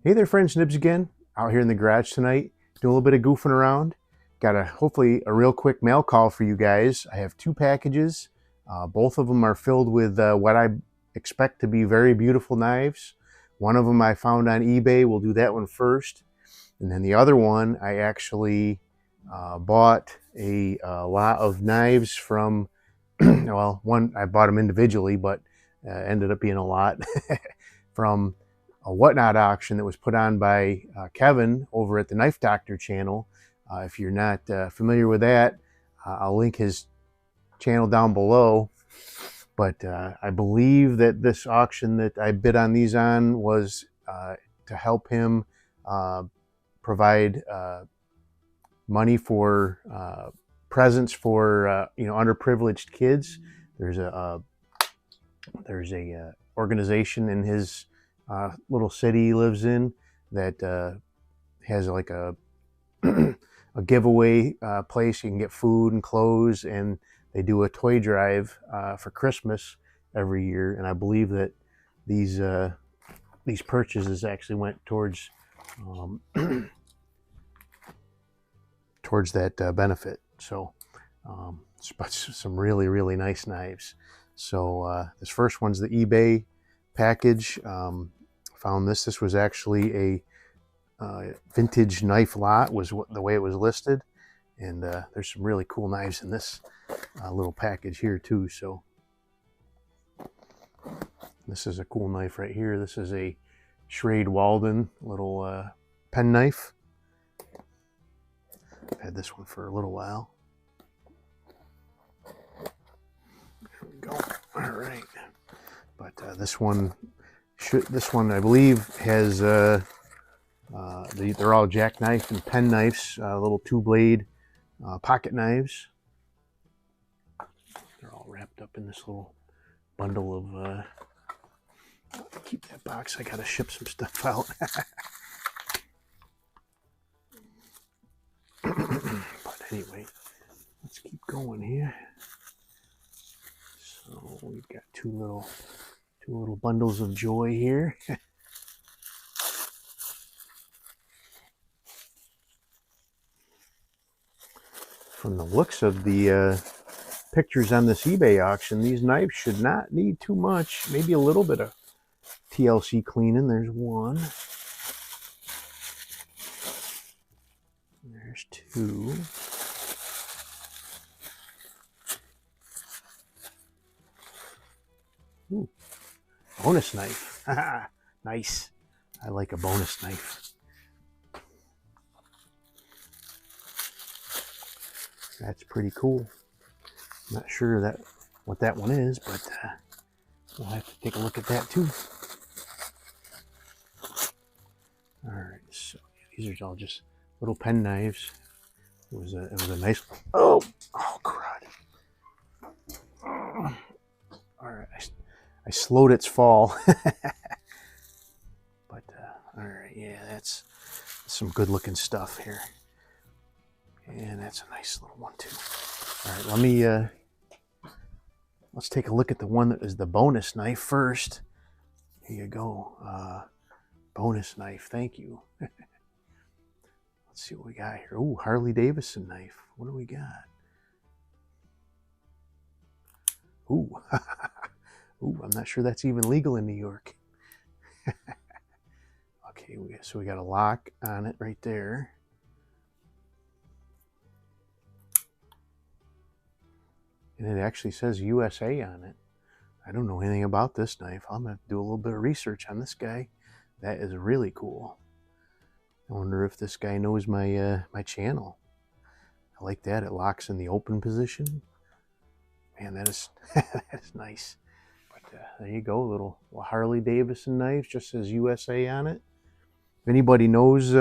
Hey there, friends, Nibs again. Out here in the garage tonight, doing a little bit of goofing around. Got hopefully a real quick mail call for you guys. I have two packages. Both of them are filled with what I expect to be very beautiful knives. One of them I found on eBay. We'll do that one first. And then the other one, I actually bought a lot of knives from, well, one, I bought them individually, but ended up being a lot from a Whatnot auction that was put on by Kevin over at the Knife Doctor channel. If you're not familiar with that, I'll link his channel down below. But I believe that this auction that I bid on these on was to help him provide money for presents for underprivileged kids. There's a organization in his little city he lives in that has like a a giveaway place. You can get food and clothes, and they do a toy drive for Christmas every year. And I believe that these purchases actually went towards towards that benefit. So some really nice knives. So this first one's the eBay package. Found this. This was actually a vintage knife lot, was the way it was listed. And there's some really cool knives in this little package here too. So this is a cool knife right here. This is a Schrade Walden little pen knife. I've had this one for a little while. There we go. All right. But this one I believe has they're all jackknife and pen knives, little 2-blade pocket knives. They're all wrapped up in this little bundle of keep that box. I gotta ship some stuff out. But anyway, let's keep going here. So we've got two little bundles of joy here. From the looks of the pictures on this eBay auction, these knives should not need too much. Maybe a little bit of TLC cleaning. There's one. There's two. Ooh, bonus knife. Nice. I like a bonus knife. That's pretty cool. I'm not sure what that one is, but we'll have to take a look at that too. All right, so these are all just little pen knives. It was a nice. Oh crud! All right, I slowed its fall. But all right, yeah, that's some good looking stuff here. And that's a nice little one too. All right, let's take a look at the one that is the bonus knife first. Here you go. Bonus knife, thank you. Let's see what we got here. Ooh, Harley Davidson knife. What do we got? Ooh, ooh, I'm not sure that's even legal in New York. Okay, so we got a lock on it right there. And it actually says USA on it. I don't know anything about this knife. I'm going to do a little bit of research on this guy. That is really cool. I wonder if this guy knows my my channel. I like that. It locks in the open position. Man, that is that is nice. But there you go, little Harley Davidson knife. Just says USA on it. If anybody knows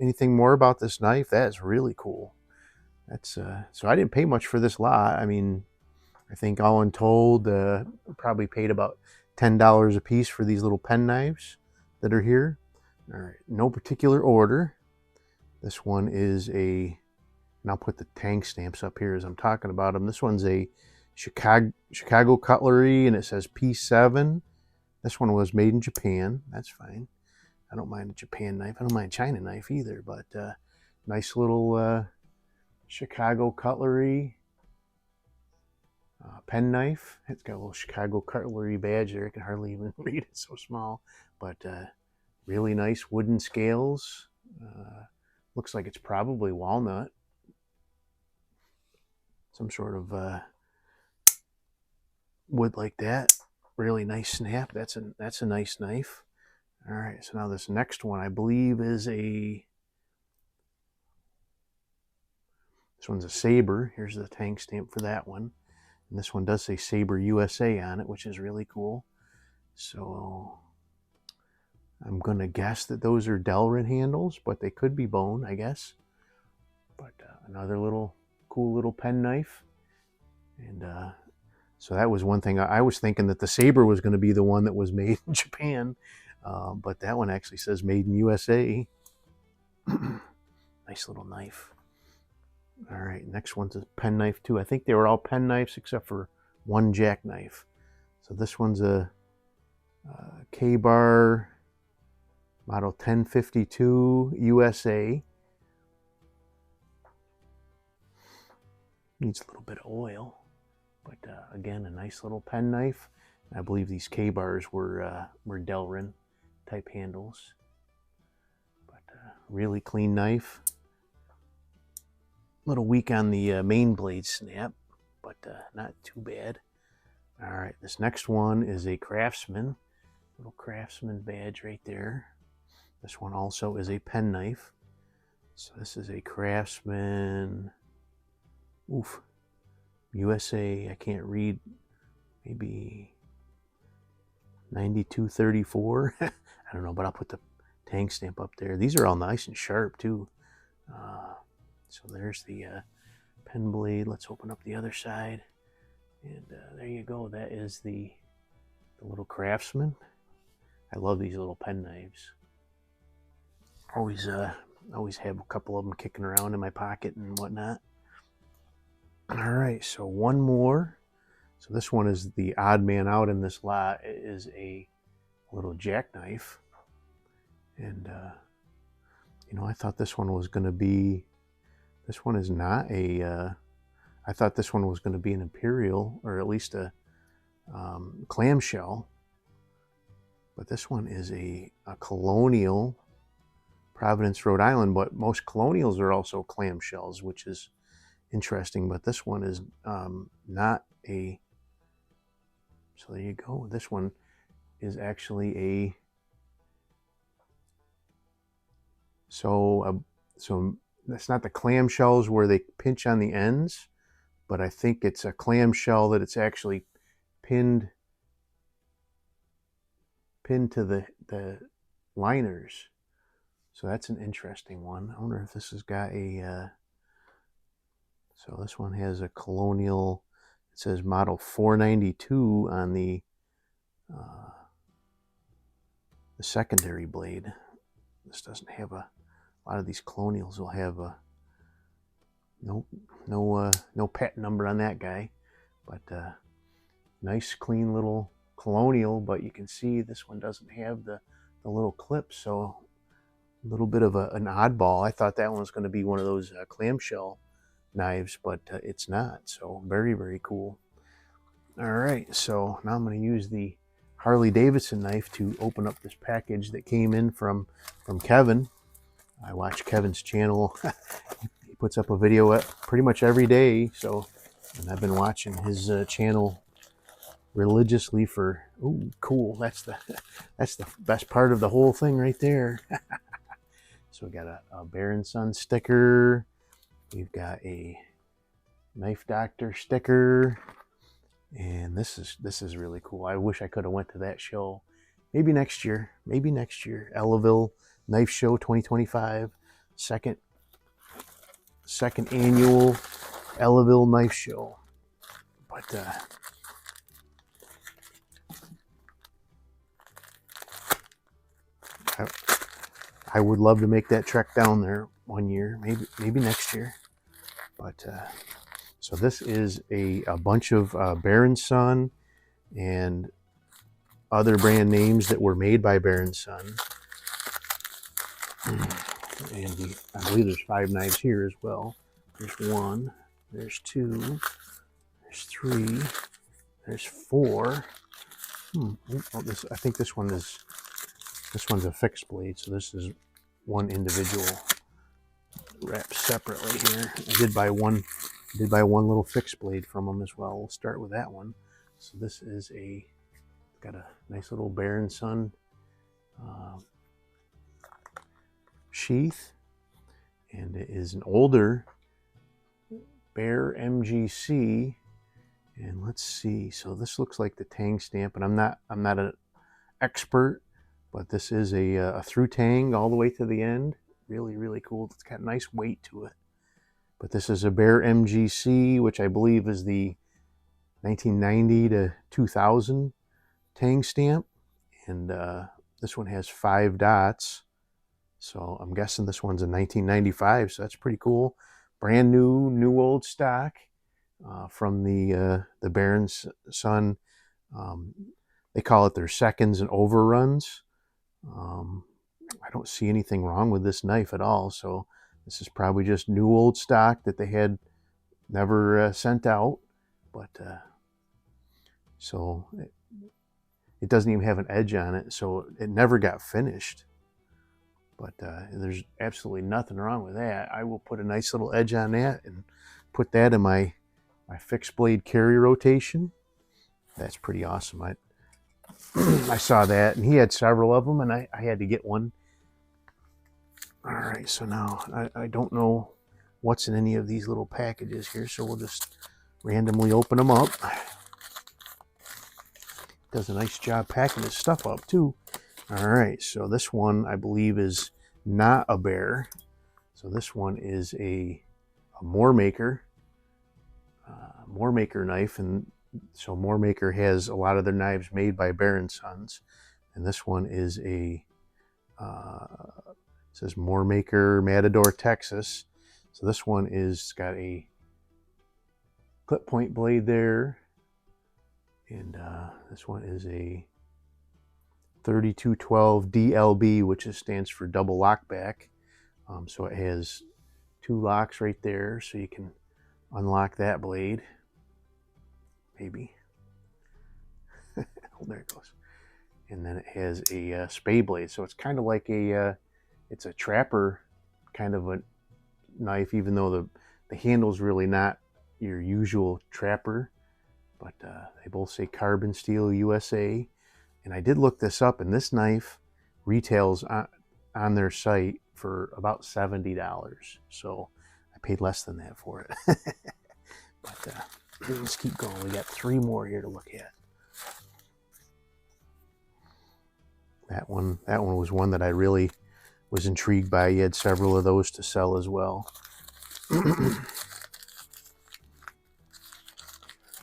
anything more about this knife, that is really cool. That's so I didn't pay much for this lot. I mean, I think all in told, probably paid about $10 a piece for these little pen knives that are here. All right, no particular order. This one is and I'll put the tank stamps up here as I'm talking about them. This one's a Chicago cutlery, and it says P7. This one was made in Japan. That's fine. I don't mind a Japan knife. I don't mind a China knife either, but nice little Chicago cutlery pen knife. It's got a little Chicago cutlery badge there. I can hardly even read it, so small. But really nice wooden scales. Looks like it's probably walnut. Some sort of wood like that. Really nice snap. That's a nice knife. All right, so now this next one I believe is this one's a Sabre. Here's the tank stamp for that one. And this one does say Sabre USA on it, which is really cool. So I'm going to guess that those are Delrin handles, but they could be bone, I guess. But another cool little pen knife. And so that was one thing. I was thinking that the Sabre was going to be the one that was made in Japan. But that one actually says made in USA. Nice little knife. All right, next one's a pen knife too. I think they were all pen knives except for one jackknife. So this one's a Kabar model 1052 USA. Needs a little bit of oil, but again, a nice little pen knife. I believe these Kabars were Delrin type handles, but really clean knife. A little weak on the main blade snap, but not too bad. All right, this next one is a Craftsman. Little Craftsman badge right there. This one also is a pen knife. So this is a Craftsman, USA, I can't read, maybe 9234. I don't know, but I'll put the tank stamp up there. These are all nice and sharp too. So there's the pen blade. Let's open up the other side. And there you go. That is the little Craftsman. I love these little pen knives. Always have a couple of them kicking around in my pocket and whatnot. All right, so one more. So this one is the odd man out in this lot. It is a little jackknife. And, I thought this one was going to be, this one is not a, I thought this one was going to be an imperial, or at least a clamshell. But this one is a colonial, Providence, Rhode Island. But most colonials are also clamshells, which is interesting. But this one is not a, so there you go. This one is actually a, so that's not the clamshells where they pinch on the ends, but I think it's a clamshell that it's actually pinned to the liners. So that's an interesting one. I wonder if this has got a, so this one has a colonial, it says model 492 on the secondary blade. This doesn't have a lot of these colonials will have a no pet number on that guy, but nice clean little colonial. But you can see this one doesn't have the little clips, so a little bit of an oddball. I thought that one was going to be one of those clamshell knives, but it's not. So very, very cool. All right, so now I'm going to use the Harley Davidson knife to open up this package that came in from Kevin. I watch Kevin's channel. He puts up a video pretty much every day, so, and I've been watching his channel religiously for, ooh, cool. That's the best part of the whole thing right there. So we got a Bear & Son sticker. We've got a Knife Doctor sticker. And this is really cool. I wish I could have went to that show. Maybe next year. Maybe next year. Ellaville Knife Show 2025. Second annual Ellaville Knife Show. But I would love to make that trek down there one year. Maybe next year. But so this is a bunch of Bear & Son and other brand names that were made by Bear & Son. And I believe there's 5 knives here as well. There's 1, there's 2, there's 3, there's 4. Oh, I think this one's a fixed blade, so this is one individual wrapped separately here. I did buy one little fixed blade from them as well. We'll start with that one. So this is got a nice little Bear & Son sheath, and it is an older Bear MGC. And let's see, so this looks like the tang stamp, and I'm not an expert, but this is a through tang all the way to the end. Really, really cool. It's got nice weight to it. But this is a Bear MGC, which I believe is the 1990 to 2000 tang stamp. And this one has 5 dots. So I'm guessing this one's a 1995, so that's pretty cool. Brand new old stock from the Bear & Son. They call it their seconds and overruns. I don't see anything wrong with this knife at all. So this is probably just new old stock that they had never sent out. But so it doesn't even have an edge on it, so it never got finished. But there's absolutely nothing wrong with that. I will put a nice little edge on that and put that in my fixed blade carry rotation. That's pretty awesome. I saw that, and he had several of them, and I had to get one. All right, so now I don't know what's in any of these little packages here, so we'll just randomly open them up. Does a nice job packing his stuff up too. All right, so this one I believe is not a Bear. So this one is a Moormaker knife, and so Moormaker has a lot of their knives made by Bear & Sons, and this one is it says Moormaker, Matador, Texas. So this one is got a clip point blade there, and this one is a 3212 DLB, which stands for double lockback. So it has 2 locks right there, so you can unlock that blade. Maybe. Oh, there it goes. And then it has a spay blade, so it's kind of like it's a trapper kind of a knife, even though the handle's really not your usual trapper. But they both say carbon steel USA. And I did look this up, and this knife retails on their site for about $70. So I paid less than that for it. But let's keep going. We got 3 more here to look at. That one was one that I really was intrigued by. You had several of those to sell as well.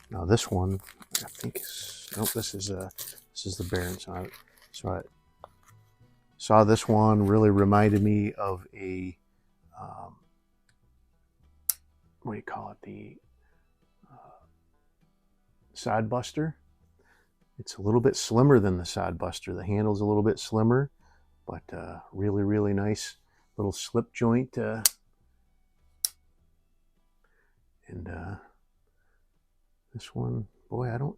Now this one, I think this is the Bear & Son. So I saw this one, really reminded me of a what do you call it? The Sodbuster. It's a little bit slimmer than the Sodbuster. The handle's a little bit slimmer, but really, really nice little slip joint. And this one, boy, I don't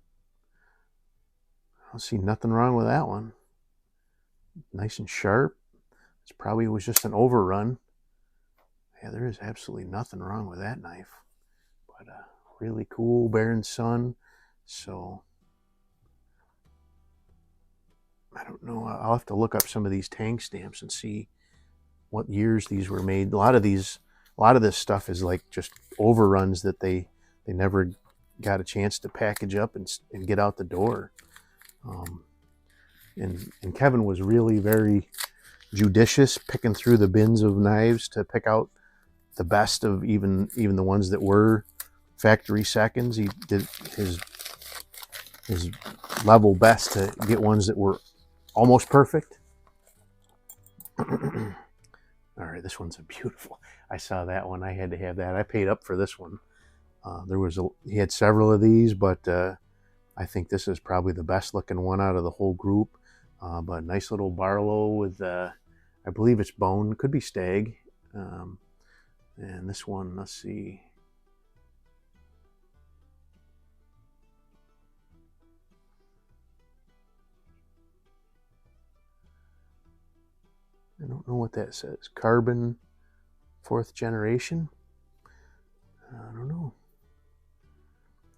see nothing wrong with that one. Nice and sharp. It probably was just an overrun. Yeah, there is absolutely nothing wrong with that knife. But really cool Bear & Son. So I don't know. I'll have to look up some of these tang stamps and see what years these were made. A lot of this stuff is like just overruns that they never got a chance to package up and get out the door. And Kevin was really very judicious picking through the bins of knives to pick out the best of even the ones that were factory seconds. He did his level best to get ones that were almost perfect. All right, this one's a beautiful. I saw that one. I had to have that. I paid up for this one. He had several of these, but I think this is probably the best looking one out of the whole group. But nice little Barlow with, I I believe it's bone, could be stag. And this one, let's see. I don't know what that says. Carbon, 4th generation. I don't know.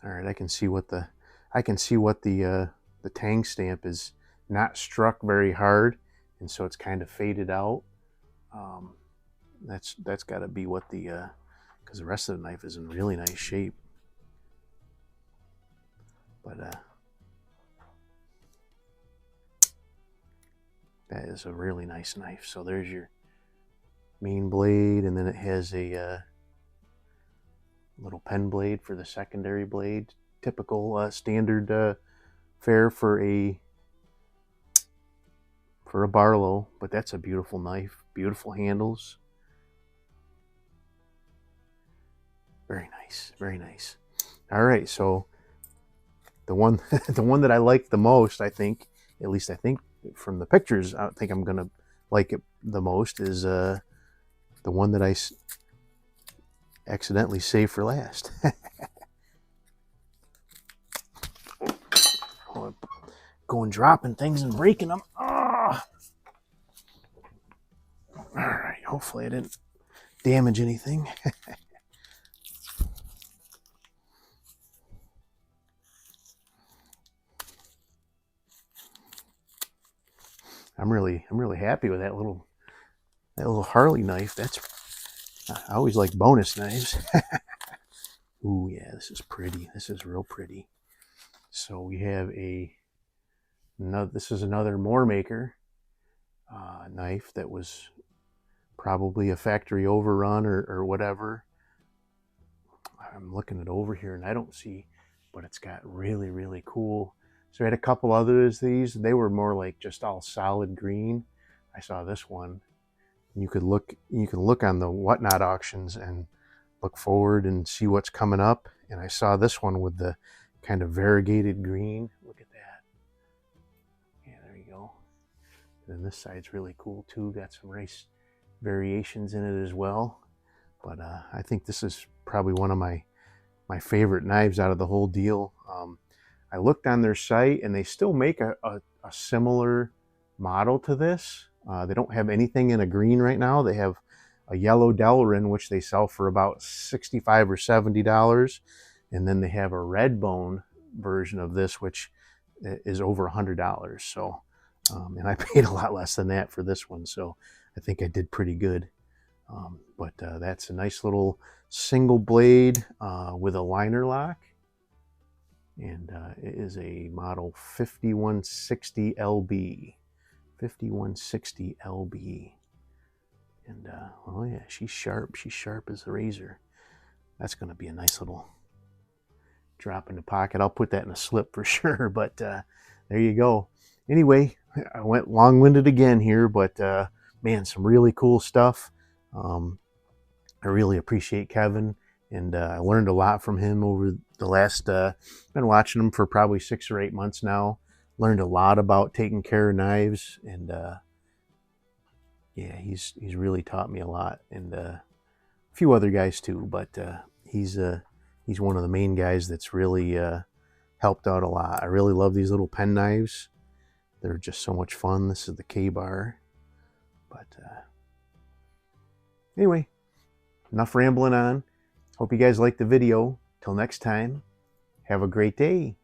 All right, I can see what the tang stamp is not struck very hard, and so it's kind of faded out. That's got to be what the because the rest of the knife is in really nice shape. But that is a really nice knife. So there's your main blade, and then it has a little pen blade for the secondary blade. Typical standard fare for a Barlow, but that's a beautiful knife. Beautiful handles. Very nice, very nice. All right, so the one that I like the most, I think, at least I think from the pictures, I think I'm gonna like it the most is the one that I accidentally saved for last. Going dropping things and breaking them. Oh. All right, hopefully I didn't damage anything. I'm really happy with that little Harley knife. I always like bonus knives. Ooh, yeah, this is pretty. This is real pretty. So we have this is another Moormaker knife that was probably a factory overrun or whatever. I'm looking it over here and I don't see, but it's got really, really cool. So I had a couple others of these. They were more like just all solid green. I saw this one. You can look on the Whatnot auctions and look forward and see what's coming up. And I saw this one with the kind of variegated green. Look at that. Yeah, there you go. And then this side's really cool too. Got some nice variations in it as well. But I think this is probably one of my favorite knives out of the whole deal. I looked on their site and they still make a similar model to this. They don't have anything in a green right now. They have a yellow Delrin, which they sell for about $65 or $70. And then they have a red bone version of this, which is over $100. So, and I paid a lot less than that for this one. So I think I did pretty good. But that's a nice little single blade with a liner lock. And it is a model 5160 LB. 5160 LB. And oh yeah, she's sharp. She's sharp as a razor. That's going to be a nice little drop in the pocket. I'll put that in a slip for sure. But there you go. Anyway, I went long-winded again here, but man, some really cool stuff. I really appreciate Kevin, and I learned a lot from him over the last, been watching him for probably 6 or 8 months now. Learned a lot about taking care of knives, and yeah, he's really taught me a lot, and a few other guys too, but he's one of the main guys that's really helped out a lot. I really love these little pen knives. They're just so much fun. This is the Kabar. But anyway, enough rambling on. Hope you guys liked the video. Till next time, have a great day.